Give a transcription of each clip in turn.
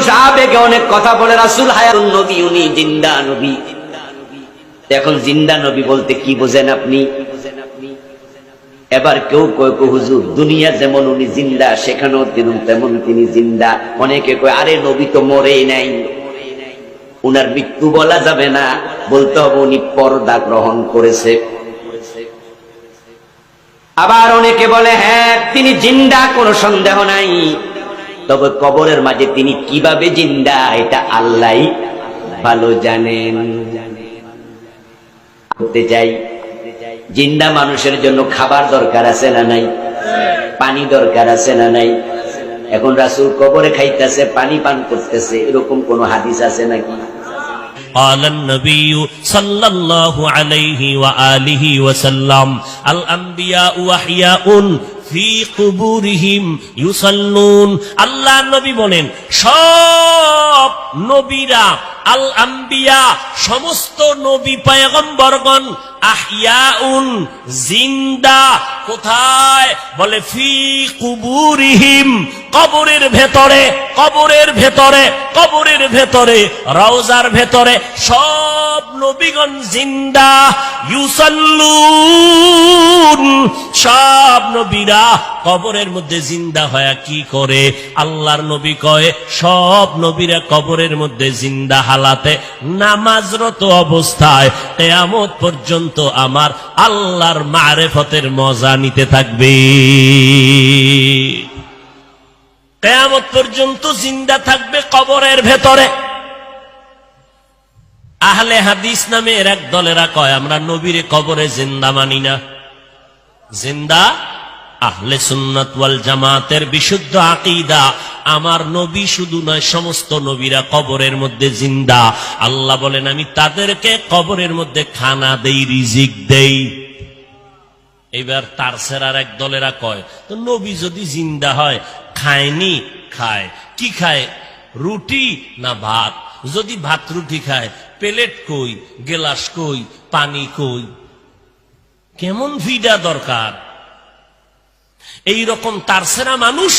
মানুষ আবেগে অনেক কথা বলে, রাসূল হায়াতুন নবী, উনি জিন্দা নবী। এখন জিন্দা নবী বলতে কি বোঝেন আপনি? এবার কেউ কয় হুজুর দুনিয়া যেমন উনি জিন্দা, সেখানেও তেমন তিনি জিন্দা। অনেকে কয় আরে নবী তো মরেই নাই, উনার মৃত্যু বলা যাবে না, বলতে হবে উনি পর্দা গ্রহণ করেছে। আবার অনেকে বলে হ্যাঁ তিনি জিন্দা, কোনো সন্দেহ নাই, তবে কবরের মাঝে তিনি কিভাবে জিন্দা এটা আল্লাহই ভালো জানেন। করতে চাই, জিন্দা মানুষের জন্য খাবার দরকার আছে না নাই? পানি দরকার আছে না নাই? এখন রাসূল কবরে খাইতেছে, পানি পান করতেছে, এরকম কোন হাদিস আছে নাকি? قال النبي صلى الله عليه وآله وسلم الأنبياء أحياء في قبورهم يصلون। আল্লাহ নবী বলেন সব নবীরা, আল আম্বিয়া সমস্ত নবী পয়গম্বরগণ, আহইয়াউন জিন্দা। কোথায়? বলে ফি কুবুরিহিম, কবরের ভেতরে, কবরের ভেতরে, কবরের ভেতরে, রওজার ভেতরে সব নবীগণ জিন্দা। ইউসাল্লুন, সব নবীরা কবরের মধ্যে জিন্দা হয়ে কি করে? আল্লাহর নবী কয় সব নবীরা কবরের মধ্যে জিন্দা হালাতে নামাজরত অবস্থায় কিয়ামত পর্যন্ত আমার আল্লাহর মারিফতের মজা নিতে থাকবে। কিয়ামত পর্যন্ত জিন্দা থাকবে কবরের ভেতরে। আহলে হাদিস নামের এক দলেরা কয় আমরা নবীরে কবরে জিন্দা মানি না। জিন্দা আহলে সুন্নাত ওয়াল জামাতের বিশুদ্ধ আকীদা, আমার নবী শুধু নয় সমস্ত নবীরা কবরের মধ্যে জিন্দা। আল্লাহ বলেন আমি তাদেরকে কবরের মধ্যে খানা দেই, রিজিক দেই। এবার তার সেরার এক দলেরা কয় তো নবী যদি জিন্দা হয় খায়নি? খায়। কি খায়? রুটি না ভাত? যদি ভাত রুটি খায় প্লেট কই, গেলাস কই, পানি কই? কেমন ভিডা দরকার? এই রকম তারসেরা মানুষ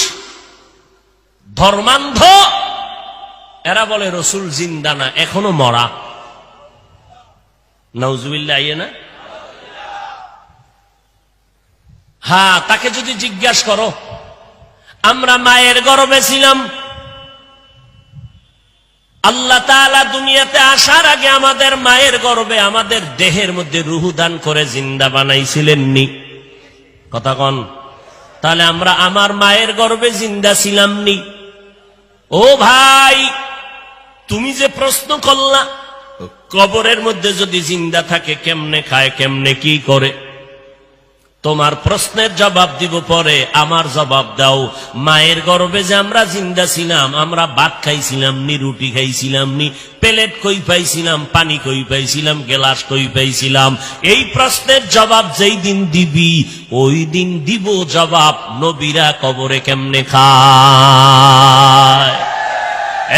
ধর্মান্ধ, এরা বলে রসুল জিন্দা না, এখনো মরা। নাউজুবিল্লাহ, আইয়ে না? হ্যাঁ, তাকে যদি জিজ্ঞাসা করো আমরা মায়ের গর্ভে ছিলাম, আল্লাহ তাআলা দুনিয়াতে আসার আগে আমাদের মায়ের গর্ভে আমাদের দেহের মধ্যে রূহ দান করে জিন্দা বানাইছিলেন নি? কথা কন। তাহলে আমরা আমার মায়ের গর্ভে জিন্দা ছিলাম নি? ও ভাই, তুমি যে প্রশ্ন করলা কবরের মধ্যে যদি জিন্দা থাকে কেমনে খায়, কেমনে কি করে, তোমার প্রশ্নের জবাব দিব পরে, আমার জবাব দাও। মায়ের গর্ভে যে আমরা জিন্দা ছিলাম, আমরা ভাত খাইছিলাম নি, রুটি খাইছিলাম নি, প্লেট কই পাইছিলাম, পানি কই পাইছিলাম, গেলাস কই পাইছিলাম? এই প্রশ্নের জবাব যেই দিন দিবি ওই দিন দিব জবাব নবীরা কবরে কেমনে খায়।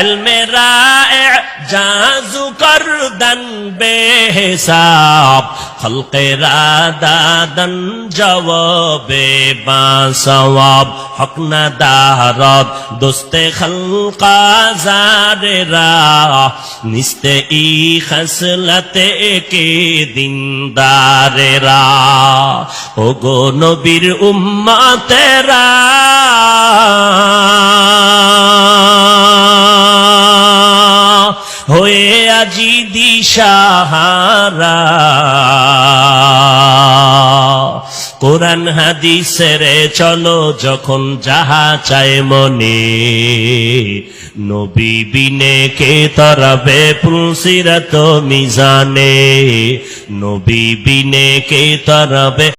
ইলমে রায়ে জাজু করদন বেহিসাব, খলকে রাদাদন জওয়াবে বাসওয়াব, হক না দারদ দোস্তে খলকা জারেরা, নিস্তে ই খসলতে কে দিনদারেরা। ও গো নবীর উম্মতেরা, হয়ে আজি দিশাহারা, কোরআন হাদিসের চলো যখন যাহা চায় মনে, নবী বিনে কে তরাবে পুলসিরাত মিজানে, নবী বিনে কে তরাবে